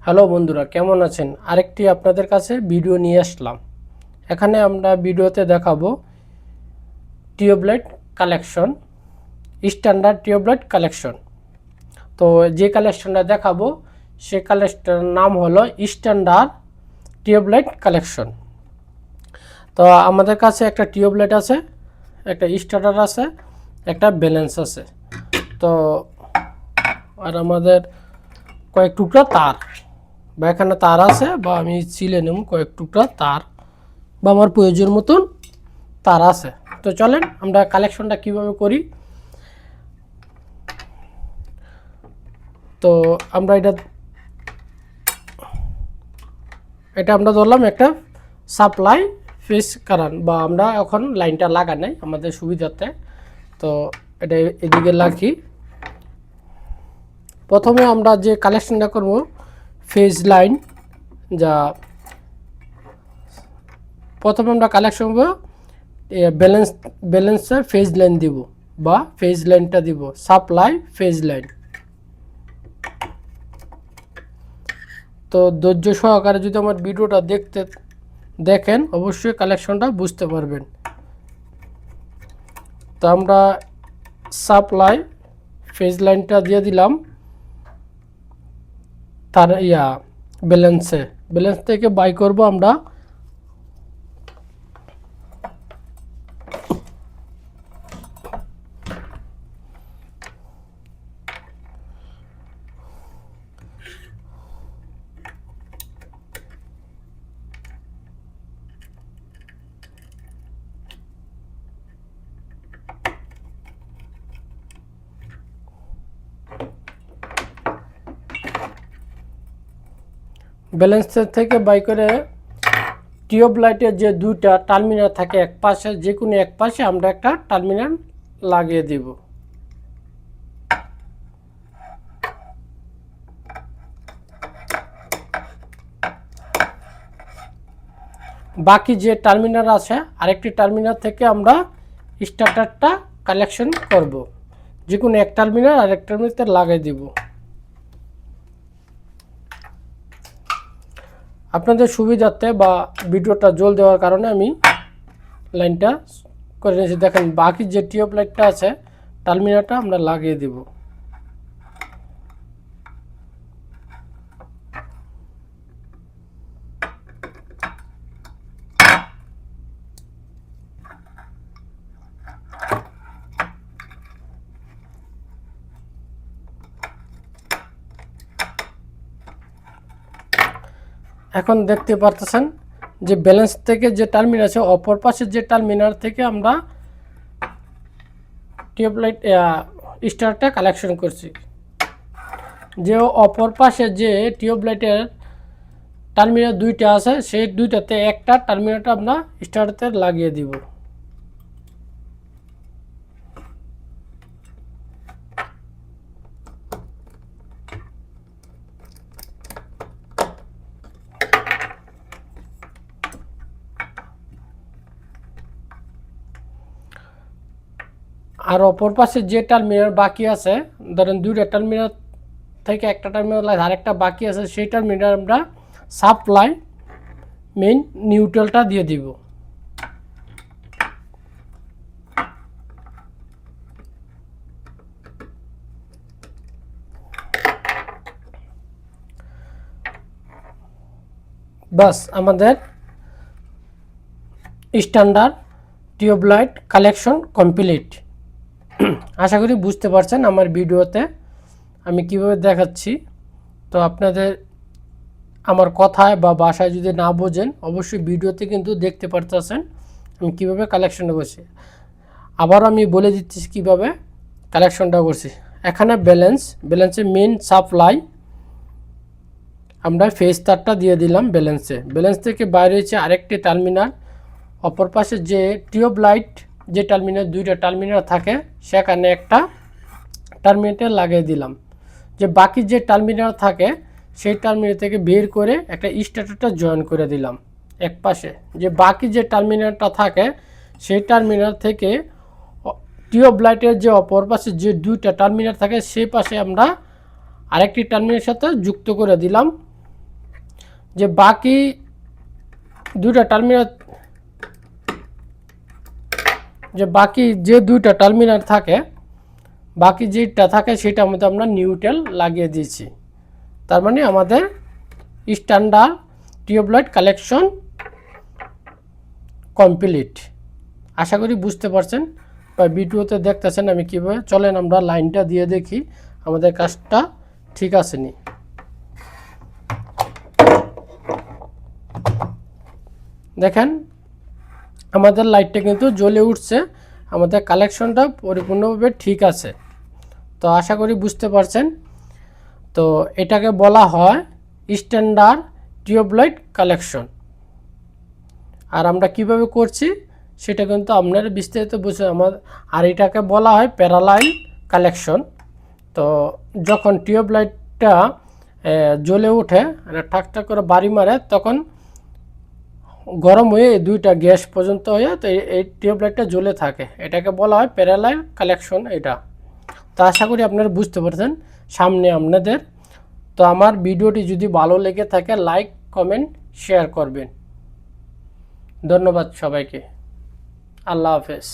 Hello বন্ধুরা, কেমন আছেন? আরেকটি আপনাদের কাছে ভিডিও নিয়ে আসলাম। এখানে আমরা ভিডিওতে দেখাবো tubelight collection, standard tubelight collection. তো যে কালেকশনটা দেখাবো সে কালেকশনের নাম হলো স্ট্যান্ডার্ড টিউবলাইট কালেকশন। তো আমাদের কাছে একটা টিউবলাইট আছে, একটা স্টার্টার আছে, একটা ব্যালেন্স আছে। তো আর আমাদের কয়েক টুকরা তার বা এখানে তার আছে, বা আমি ছিলে নেব কয়েক টুকরা তার, বা আমার প্রয়োজন মতন তার আছে। তো চলেন আমরা কালেকশনটা কিভাবে করি। তো আমরা এটা আমরা ধরলাম একটা সাপ্লাই ফেস কারেন্ট, বা আমরা এখন লাইনটা লাগাই নাই আমাদের সুবিধাতে। তো এটা এদিকে রাখি। প্রথমে আমরা যে কালেকশনটা করব ফেজ লাইন, যা প্রথমে আমরা কালেকশন করব ব্যালেন্সের ফেজ লাইন দিব, বা ফেজ লাইনটা দিব সাপ্লাই ফেজ লাইন। তো ধৈর্য সহকারে যদি আমার ভিডিওটা দেখেন অবশ্যই কালেকশনটা বুঝতে পারবেন। তো আমরা সাপ্লাই ফেজ লাইনটা দিয়ে দিলাম তার ব্যালেন্স থেকে বাই করব আমরা ব্যালেন্স থেকে বাই করে টিউব লাইটের যে দুইটা টার্মিনাল থাকে এক পাশে, যে কোনো এক পাশে আমরা একটা টার্মিনাল লাগিয়ে দিব। বাকি যে টার্মিনাল আছে আরেকটি টার্মিনাল থেকে আমরা স্টার্টারটা কালেকশন করব, যে কোনো এক টার্মিনাল আরেক টার্মিনালতে লাগিয়ে দিব। আপনাদের সুবিধার্থে বা ভিডিওটা জল দেওয়ার কারণে আমি লাইনটা করে নিয়েছি। দেখেন বাকি যে টিউব লাইটটা আছে টার্মিনালটা আমরা লাগিয়ে দিব। এখন দেখতে পারতেছেন যে ব্যালেন্স থেকে যে টার্মিনাল আছে অপর পাশের যে টার্মিনাল থেকে আমরা টিউবলাইট স্টারটা কালেকশন করছি। যে অপর পাশে যে টিউবলাইটের টার্মিনাল দুইটা আছে সেই দুইটাতে একটা টার্মিনালটা আমরা স্টারতে লাগিয়ে দিব। আর অপর পাশে যে টার্মিনাল বাকি আছে, ধরেন দুইটা টার্মিনাল থেকে একটা টার্মিনাল আরেকটা বাকি আছে, সেই টার্মিনাল আমরা সাপ্লাই মেইন নিউট্রালটা দিয়ে দিব। বাস আমাদের স্ট্যান্ডার্ড টিউবলাইট কালেকশন কমপ্লিট। আশা করি বুঝতে পারছেন আমার ভিডিওতে আমি কিভাবে দেখাচ্ছি। তো আপনাদের আমার কথায় বা ভাষায় যদি না বোঝেন অবশ্যই ভিডিওতে কিন্তু দেখতে পারতেছেন আমি কিভাবে কালেকশনটা করছি। আবার আমি বলে দিচ্ছি কিভাবে কালেকশনটা করছি। এখানে ব্যালেন্সের মেইন সাপ্লাই আমরা ফেজ তারটা দিয়ে দিলাম ব্যালেন্স থেকে বাইরে হচ্ছে আরেকটি টার্মিনাল, অপর পাশে যে টিউব লাইট যে টার্মিনাল দুইটা টার্মিনাল থাকে সেখানে একটা টার্মিনাল লাগিয়ে দিলাম। যে বাকি যে টার্মিনাল থাকে সেই টার্মিনাল থেকে বের করে একটা স্টার্টারটা জয়েন করে দিলাম এক পাশে। যে বাকি যে টার্মিনালটা থাকে সেই টার্মিনাল থেকে টিউব লাইটের যে অপর পাশে যে দুইটা টার্মিনাল থাকে সেই পাশে আমরা আরেকটি টার্মিনালের সাথে যুক্ত করে দিলাম যে বাকি দুইটা টার্মিনাল যে দুইটা টার্মিনাল থাকে, বাকি যেটা থাকে সেটার মধ্যে আমরা নিউট্রাল লাগিয়ে দিয়েছি। তার মানে আমাদের স্ট্যান্ডার্ড টিউবলাইট কালেকশন কমপ্লিট। আশা করি বুঝতে পারছেন বা ভিডিওতে দেখতেছেন আমি কীভাবে। চলেন আমরা লাইনটা দিয়ে দেখি আমাদের কাজটা ঠিক আছে নি। দেখেন আমাদের লাইটটা কিন্তু জ্বলে উঠছে, আমাদের কালেকশনটা পরিপূর্ণভাবে ঠিক আছে। তো আশা করি বুঝতে পারছেন। তো এটাকে বলা হয় স্ট্যান্ডার্ড টিউবলাইট কালেকশন। আর আমরা কিভাবে করছি সেটা কিন্তু আপনারা বিস্তারিত বুঝে আর এটাকে বলা হয় প্যারালাল কালেকশন। তো যখন টিউবলাইটটা জ্বলে ওঠে, ঠাকঠাক করে বাড়ি মারে, তখন গরম হয়ে দুইটা গ্যাস পর্যন্ত হয়ে তো এই টিউবলাইটটা জ্বলে থাকে, এটাকে বলা হয় প্যারালাল কালেকশন এটা। তো আশা করি আপনারা বুঝতে পারছেন সামনে আপনাদের। তো আমার ভিডিওটি যদি ভালো লেগে থাকে লাইক কমেন্ট শেয়ার করবেন। ধন্যবাদ সবাইকে। আল্লাহ হাফেজ।